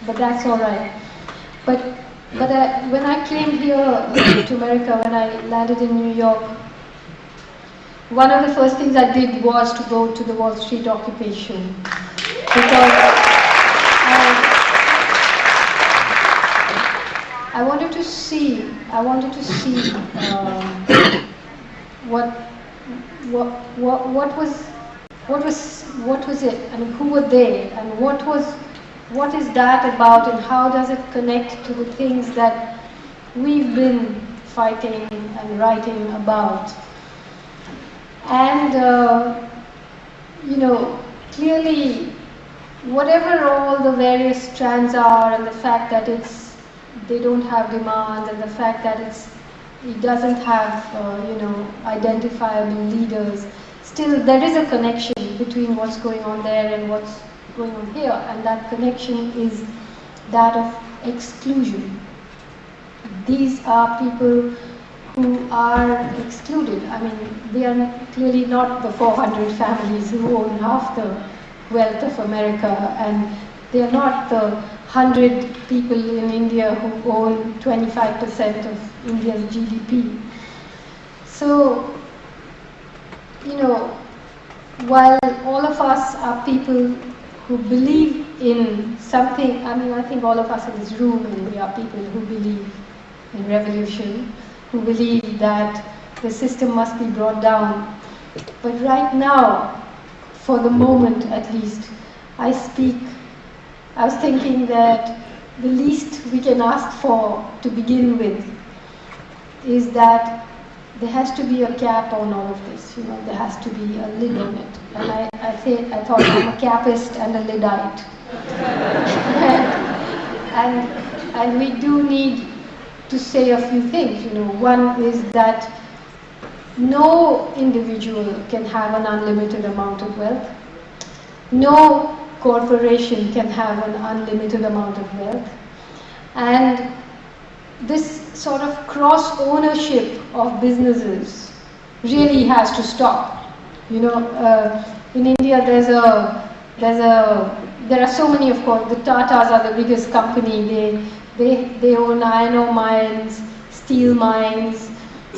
but that's all right. But when I came here to America, when I landed in New York, one of the first things I did was to go to the Wall Street occupation, because I wanted to see what was it? I mean, who were they, and what is that about, and how does it connect to the things that we've been fighting and writing about? And clearly, whatever all the various strands are, and the fact that they don't have demand, and the fact that it doesn't have identifiable leaders, still there is a connection between what's going on there and what's going on here, and that connection is that of exclusion. These are people who are excluded. I mean, they are clearly not the 400 families who own half the wealth of America, and they are not the 100 people in India who own 25% of India's GDP. So, while all of us are people who believe in something, I mean, I think all of us in this room, and we are people who believe in revolution, who believe that the system must be brought down. But right now, for the moment at least, I was thinking that the least we can ask for to begin with is that there has to be a cap on all of this, there has to be a lid on it. And I thought I'm a capist and a lidite. and we do need to say a few things. One is that no individual can have an unlimited amount of wealth. No corporation can have an unlimited amount of wealth. And this sort of cross-ownership of businesses really has to stop. In India there are so many, of course. The Tatas are the biggest company. They own iron ore mines, steel mines,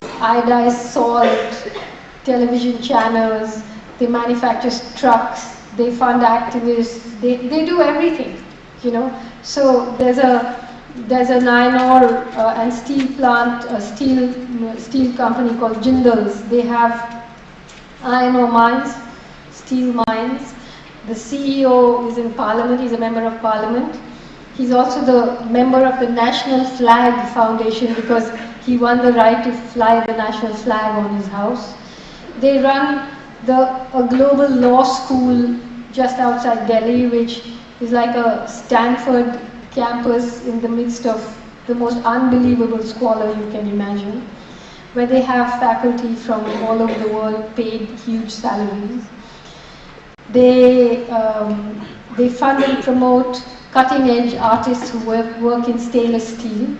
iodized salt, television channels, they manufacture trucks, they fund activists, they do everything, So there's an iron ore and steel plant, a steel company called Jindal's. They have iron ore mines, steel mines. The CEO is in Parliament, he's a member of Parliament. He's also the member of the National Flag Foundation because he won the right to fly the national flag on his house. They run a global law school just outside Delhi, which is like a Stanford campus in the midst of the most unbelievable squalor you can imagine, where they have faculty from all over the world paid huge salaries. They fund and promote cutting-edge artists who work in stainless steel.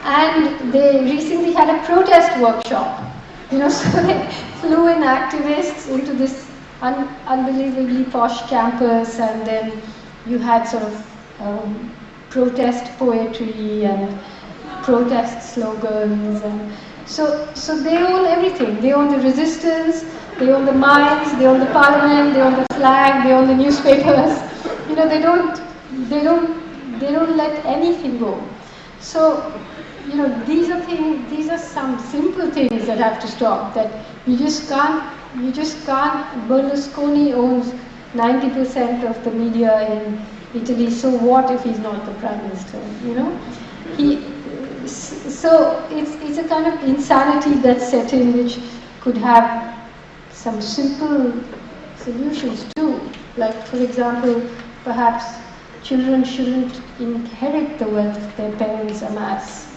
And they recently had a protest workshop. So they flew in activists into this unbelievably posh campus, and then you had sort of protest poetry and protest slogans, and so they own everything. They own the resistance, they own the mines, they own the parliament, they own the flag, they own the newspapers. They don't let anything go. So these are some simple things that have to stop. That you just can't. Berlusconi owns 90% of the media in Italy. So what if he's not the prime minister? So it's a kind of insanity that's set in, which could have some simple solutions too. Like, for example, perhaps children shouldn't inherit the wealth their parents amass.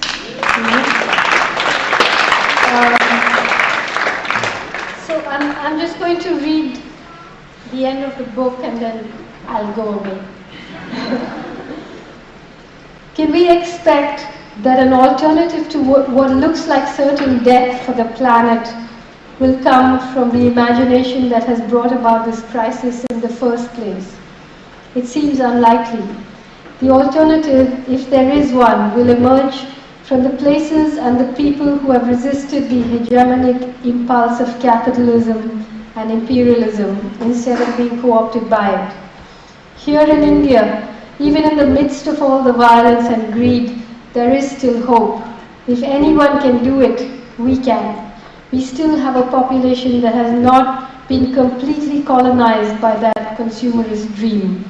So I'm just going to read the end of the book and then I'll go away. Can we expect that an alternative to what looks like certain death for the planet will come from the imagination that has brought about this crisis in the first place? It seems unlikely. The alternative, if there is one, will emerge from the places and the people who have resisted the hegemonic impulse of capitalism and imperialism instead of being co-opted by it. Here in India, even in the midst of all the violence and greed, there is still hope. If anyone can do it, we can. We still have a population that has not been completely colonized by that consumerist dream.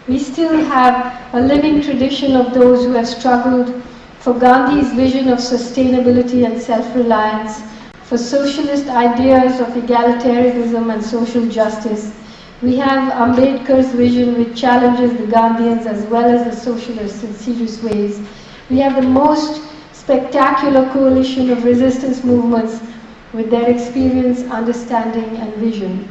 We still have a living tradition of those who have struggled for Gandhi's vision of sustainability and self-reliance, for socialist ideas of egalitarianism and social justice. We have Ambedkar's vision, which challenges the Gandhians as well as the socialists in serious ways. We have the most spectacular coalition of resistance movements with their experience, understanding, and vision.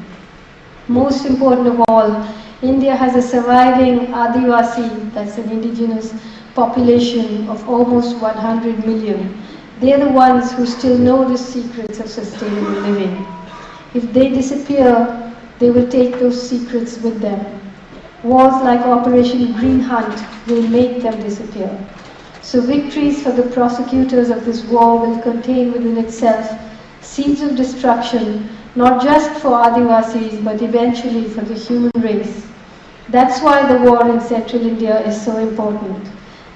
Most important of all, India has a surviving Adivasi, that's an indigenous population of almost 100 million. They're the ones who still know the secrets of sustainable living. If they disappear, they will take those secrets with them. Wars like Operation Green Hunt will make them disappear. So victories for the prosecutors of this war will contain within itself seeds of destruction, not just for Adivasis, but eventually for the human race. That's why the war in central India is so important.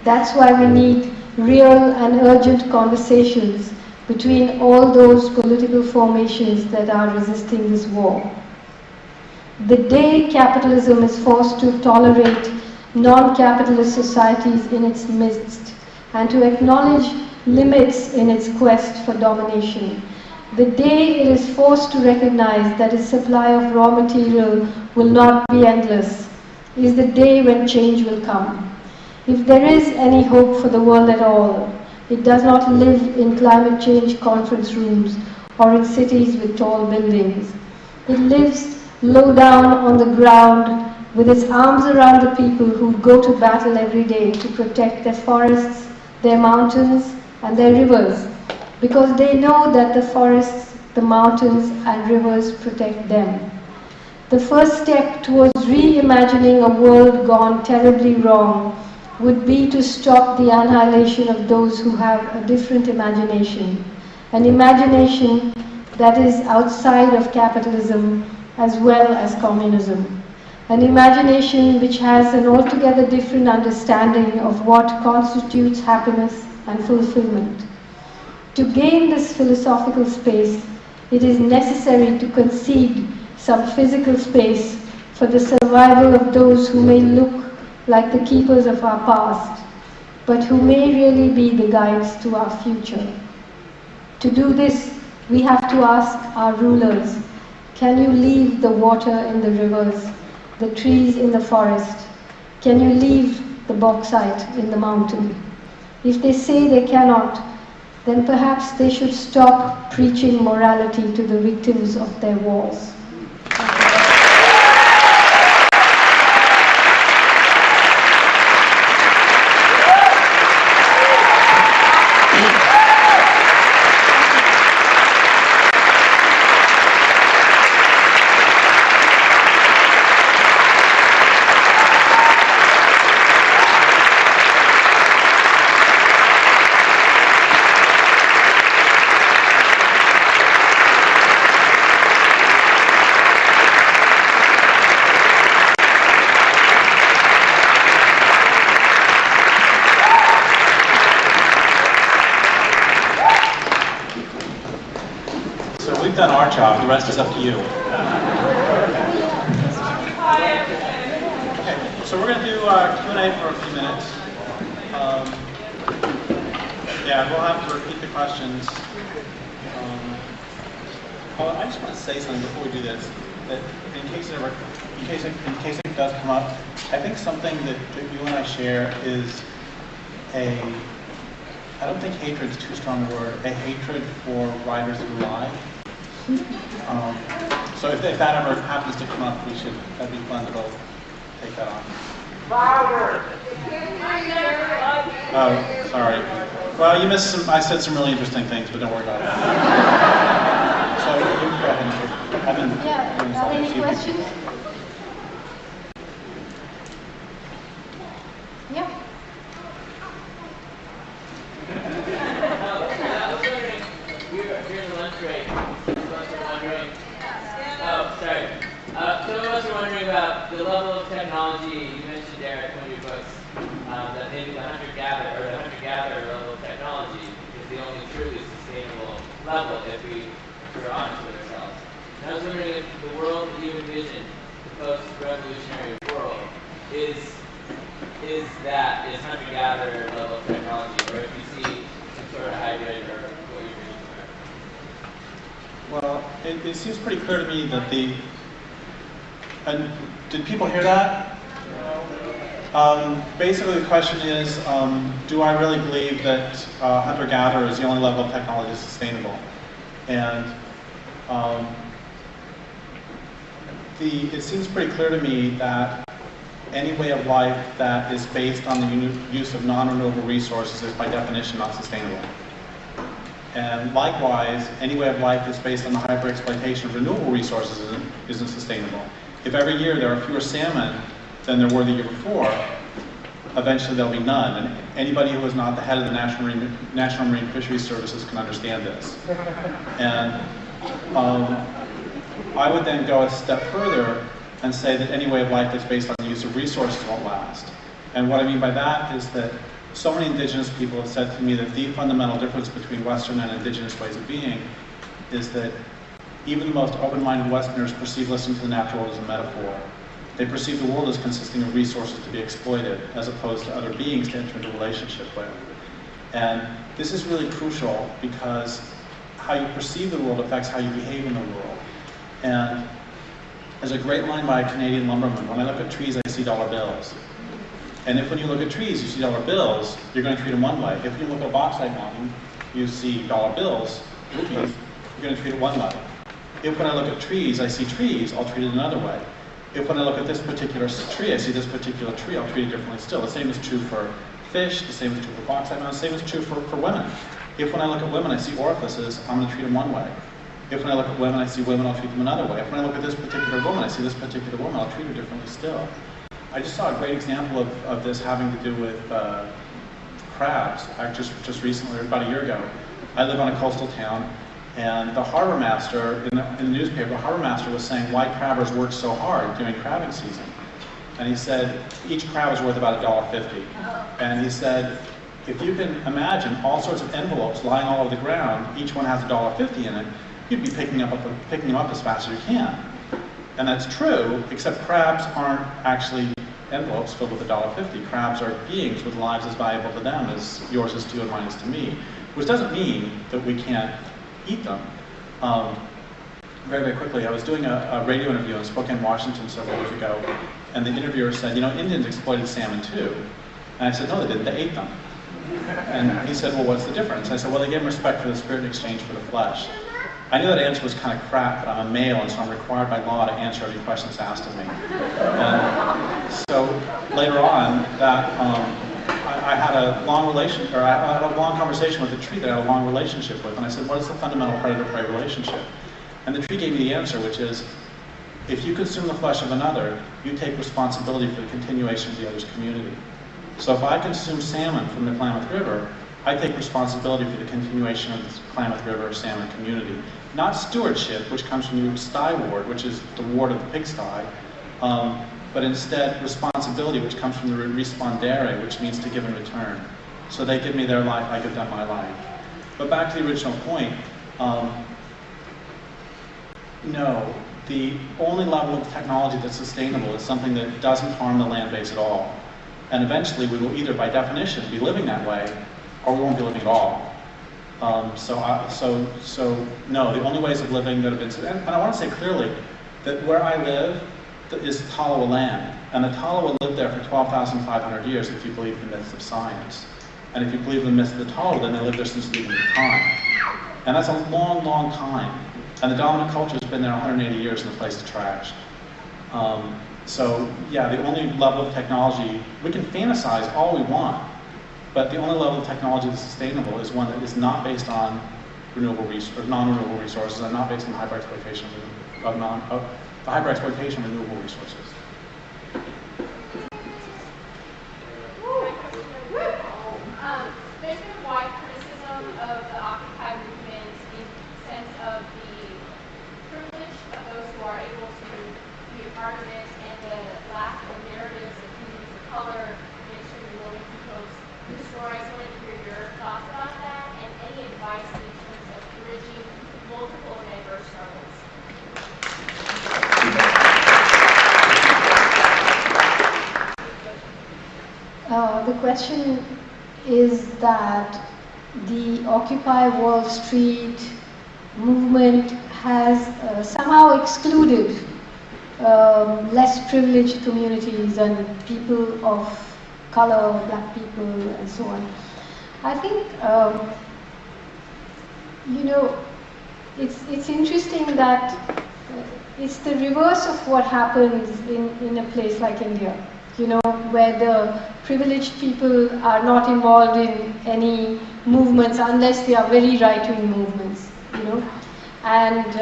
That's why we need real and urgent conversations between all those political formations that are resisting this war. The day capitalism is forced to tolerate non-capitalist societies in its midst and to acknowledge limits in its quest for domination, the day it is forced to recognize that its supply of raw material will not be endless, is the day when change will come. If there is any hope for the world at all, it does not live in climate change conference rooms or in cities with tall buildings. It lives low down on the ground with its arms around the people who go to battle every day to protect their forests, their mountains, and their rivers, because they know that the forests, the mountains, and rivers protect them. The first step towards reimagining a world gone terribly wrong would be to stop the annihilation of those who have a different imagination, an imagination that is outside of capitalism as well as communism, an imagination which has an altogether different understanding of what constitutes happiness and fulfillment. To gain this philosophical space, it is necessary to concede some physical space for the survival of those who may look like the keepers of our past, but who may really be the guides to our future. To do this, we have to ask our rulers, can you leave the water in the rivers, the trees in the forest? Can you leave the bauxite in the mountain? If they say they cannot, then perhaps they should stop preaching morality to the victims of their wars. Done our job, the rest is up to you. Okay, so we're going to do Q&A for a few minutes. Yeah, we'll have to repeat the questions. I just want to say something before we do this, that in case it does come up, I think something that you and I share is I don't think hatred is too strong a word, a hatred for writers who lie. So if that ever happens to come up, that'd be fun to both take that on. Louder! Oh, sorry. Well, you missed I said some really interesting things, but don't worry about it. So you go ahead. Are there any questions? Yeah. books that maybe the hunter-gatherer level of technology is the only truly sustainable level if we're honest with ourselves. And I was wondering if the world that you envision, the post-revolutionary world, is hunter-gatherer level of technology, or if you see some sort of hybrid or what you're visioning there. Well, it seems pretty clear to me that and did people hear that? Basically the question is, do I really believe that hunter-gatherer is the only level of technology that's sustainable? And it seems pretty clear to me that any way of life that is based on the use of non-renewable resources is by definition not sustainable. And likewise, any way of life that's based on the hyper-exploitation of renewable resources isn't sustainable. If every year there are fewer salmon than there were the year before, eventually there'll be none. And anybody who is not the head of the National Marine Fisheries Services can understand this. And I would then go a step further and say that any way of life that's based on the use of resources won't last. And what I mean by that is that so many indigenous people have said to me that the fundamental difference between Western and indigenous ways of being is that even the most open-minded Westerners perceive listening to the natural world as a metaphor. They perceive the world as consisting of resources to be exploited, as opposed to other beings to enter into a relationship with. And this is really crucial because how you perceive the world affects how you behave in the world. And there's a great line by a Canadian lumberman: when I look at trees, I see dollar bills. And if when you look at trees, you see dollar bills, you're going to treat them one way. If you look at a bauxite mountain, you see dollar bills, rupees, you're going to treat it one way. If when I look at trees, I see trees, I'll treat it another way. If when I look at this particular tree, I see this particular tree, I'll treat it differently still. The same is true for fish, the same is true for bauxite mountains, the same is true for women. If when I look at women, I see orifices, I'm going to treat them one way. If when I look at women, I see women, I'll treat them another way. If when I look at this particular woman, I see this particular woman, I'll treat her differently still. I just saw a great example of this having to do with crabs. Just recently, about a year ago, I live on a coastal town, and the harbor master, in the newspaper, the harbor master was saying why crabbers work so hard during crabbing season. And he said each crab is worth about $1.50. And he said, if you can imagine all sorts of envelopes lying all over the ground, each one has $1.50 in it, you'd be picking them up as fast as you can. And that's true, except crabs aren't actually envelopes filled with $1.50. Crabs are beings with lives as valuable to them as yours is to you and mine is to me. Which doesn't mean that we can't eat them. Very, very quickly, I was doing a radio interview in Spokane, Washington several years ago, and the interviewer said, you know, Indians exploited salmon too. And I said, no, they didn't, they ate them. And he said, well, what's the difference? I said, well, they gave them respect for the spirit in exchange for the flesh. I knew that answer was kind of crap, but I'm a male, and so I'm required by law to answer every question that's asked of me. And so later on, I had a long conversation with a tree that I had a long relationship with, and I said, what is the fundamental predator-prey relationship? And the tree gave me the answer, which is, if you consume the flesh of another, you take responsibility for the continuation of the other's community. So if I consume salmon from the Klamath River, I take responsibility for the continuation of the Klamath River salmon community. Not stewardship, which comes from the root sty ward, which is the ward of the pigsty, but instead responsibility, which comes from the root respondere, which means to give in return. So they give me their life, I give them my life. But back to the original point, no, the only level of technology that's sustainable is something that doesn't harm the land base at all. And eventually we will either, by definition, be living that way, or we won't be living at all. So no, the only ways of living that have been, and I want to say clearly that where I live is Tolowa land, and the Tolowa lived there for 12,500 years if you believe the myths of science. And if you believe the myths of the Tolowa, then they lived there since the beginning of time. And that's a long, long time. And the dominant culture has been there 180 years and the place is trashed. So yeah, the only level of technology, we can fantasize all we want, but the only level of technology that's sustainable is one that is not based on non-renewable resources and not based on the hyper-exploitation of renewable resources. There's been wide criticism of the Occupy movement in the sense of the privilege of those who are able to be a part of it and the lack of narratives of communities of color, post the story. I just wanted to hear your thoughts about that and any advice in terms of bridging multiple and diverse struggles. The question is that the Occupy Wall Street movement has somehow excluded less privileged communities and people of color, black people, and so on. I think, you know, it's interesting that it's the reverse of what happens in a place like India, you know, where the privileged people are not involved in any movements unless they are very right-wing movements, you know. And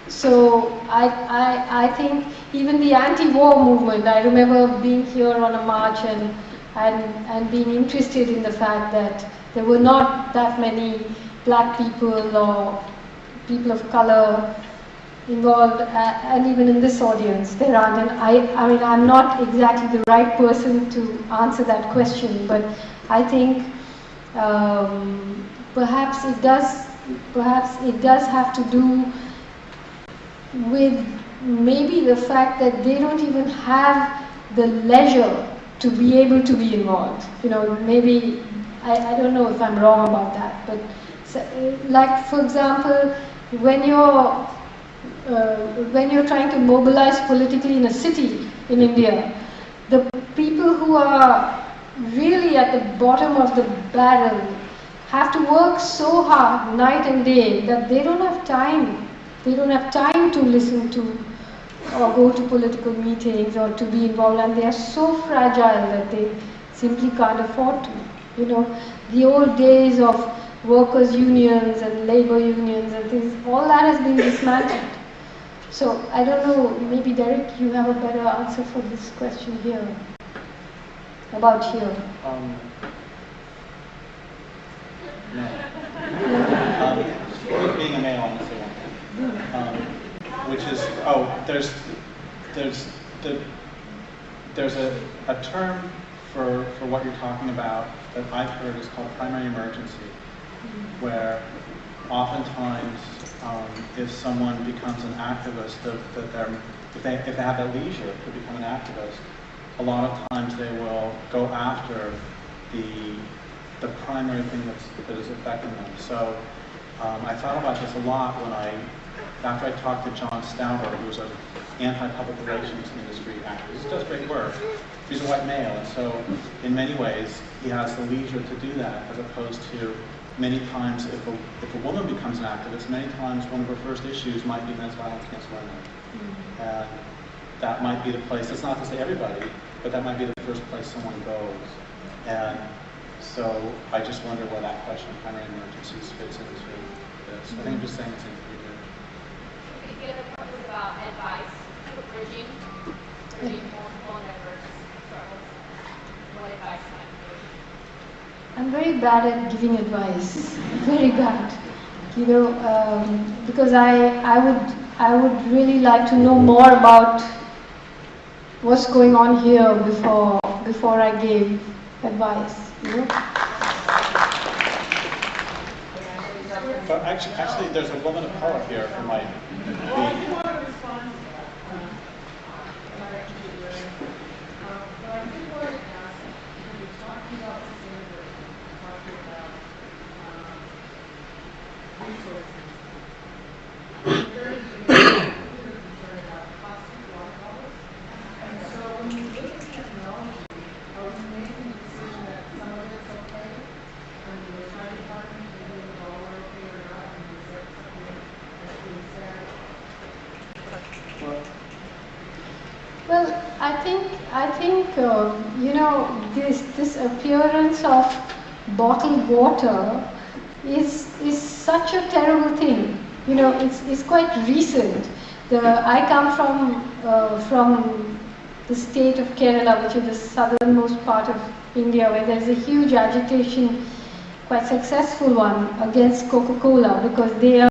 so I think even the anti-war movement, I remember being here on a march and being interested in the fact that there were not that many black people or people of color involved, and even in this audience there aren't. And I mean, I'm not exactly the right person to answer that question, but I think perhaps it does have to do with maybe the fact that they don't even have the leisure to be able to be involved. You know, maybe, I don't know if I'm wrong about that, but so, like for example, when you're trying to mobilize politically in a city in India, the people who are really at the bottom of the barrel have to work so hard night and day that they don't have time. They don't have time to listen to or go to political meetings or to be involved, and they are so fragile that they simply can't afford to. You know, the old days of workers' unions and labor unions and things, all that has been dismantled. So I don't know, maybe Derek, you have a better answer for this question here, about here. No. Being a male, I'm going to say one thing, which is, there's a term for what you're talking about that I've heard is called primary emergency, where oftentimes if someone becomes an activist, if they have the leisure to become an activist, a lot of times they will go after the primary thing that is affecting them. So I thought about this a lot after I talked to John Stauber, who's an anti-public relations industry activist. He does great work. He's a white male, and so in many ways he has the leisure to do that, as opposed to many times if a woman becomes an activist, many times one of her first issues might be men's violence against women. And that might be the place, that's not to say everybody, but that might be the first place someone goes. And so I just wonder where that question of primary emergencies fits into this. I think I'm just saying it's pretty good. The other part was about advice for bridging multiple and diverse struggles. What advice might you give? I'm very bad at giving advice, very bad. You know, because I would really like to know more about what's going on here before I gave advice. You know? But actually, there's a woman of color here who might be. Well, I think you know, this appearance of bottled water is such a terrible thing. You know, it's quite recent. I come from the state of Kerala, which is the southernmost part of India, where there's a huge agitation, quite successful one, against Coca-Cola, because they are